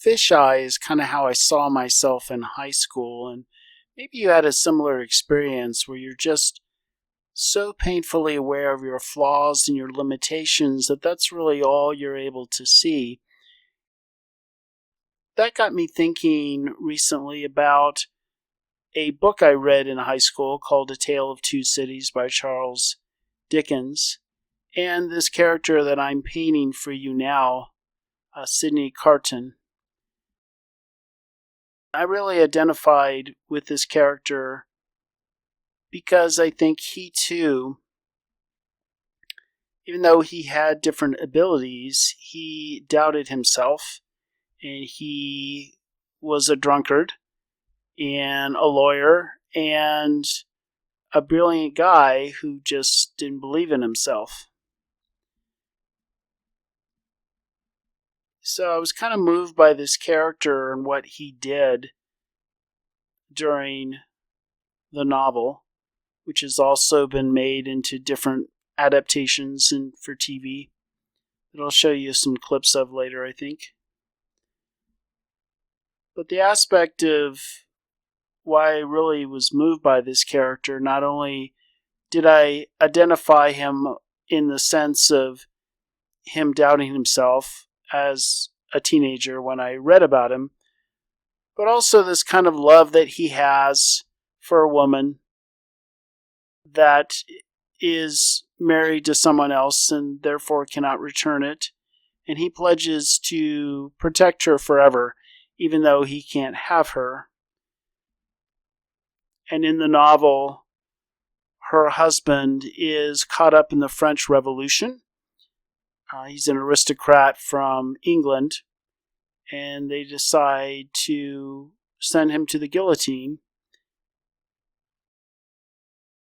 fisheye is kind of how I saw myself in high school, and maybe you had a similar experience where you're just so painfully aware of your flaws and your limitations that that's really all you're able to see. That got me thinking recently about a book I read in high school called A Tale of Two Cities by Charles Dickens, and this character that I'm painting for you now, Sidney Carton. I really identified with this character because I think he too, even though he had different abilities, he doubted himself, and he was a drunkard and a lawyer and a brilliant guy who just didn't believe in himself. So I was kind of moved by this character and what he did during the novel, which has also been made into different adaptations for TV that I'll show you some clips of later, I think. But the aspect of why I really was moved by this character, not only did I identify him in the sense of him doubting himself as a teenager when I read about him, but also this kind of love that he has for a woman that is married to someone else and therefore cannot return it. And he pledges to protect her forever, even though he can't have her. And in the novel, her husband is caught up in the French Revolution. He's an aristocrat from England, and they decide to send him to the guillotine.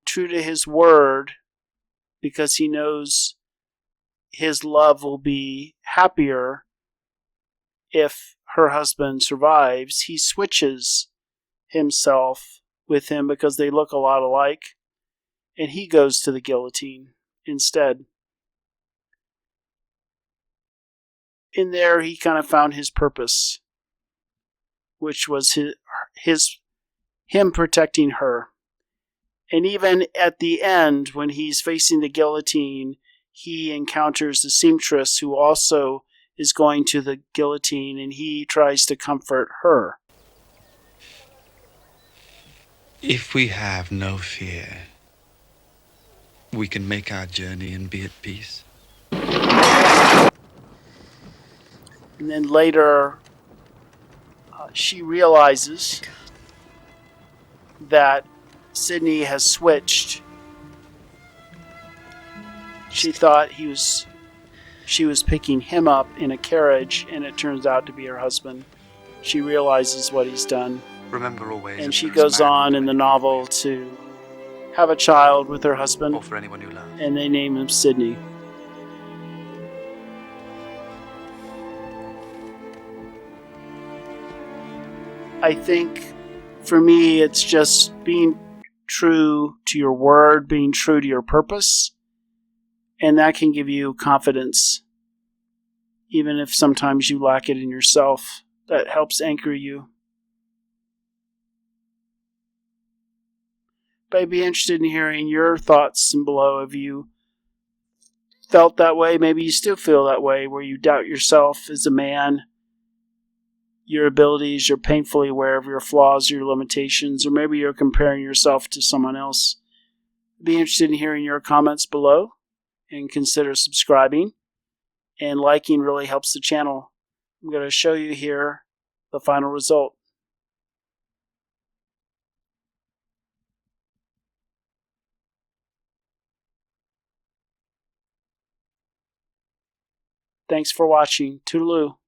True to his word, because he knows his love will be happier if her husband survives, he switches himself with him because they look a lot alike, and he goes to the guillotine instead. In there, he kind of found his purpose, which was him protecting her. And even at the end, when he's facing the guillotine, he encounters the seamstress who also is going to the guillotine, and he tries to comfort her. If we have no fear, we can make our journey and be at peace. And then later, she realizes that Sidney has switched. She thought she was picking him up in a carriage, and it turns out to be her husband. She realizes what he's done. Remember always. And she goes on in the novel to have a child with her husband, or for anyone you love. And they name him Sidney. I think for me, it's just being true to your word, being true to your purpose, and that can give you confidence, even if sometimes you lack it in yourself. That helps anchor you. But I'd be interested in hearing your thoughts and below. Have you felt that way? Maybe you still feel that way, where you doubt yourself as a man, your abilities, you're painfully aware of your flaws, your limitations, or maybe you're comparing yourself to someone else. I'd be interested in hearing your comments below, and consider subscribing. And liking really helps the channel. I'm going to show you here the final result. Thanks for watching. Toodaloo.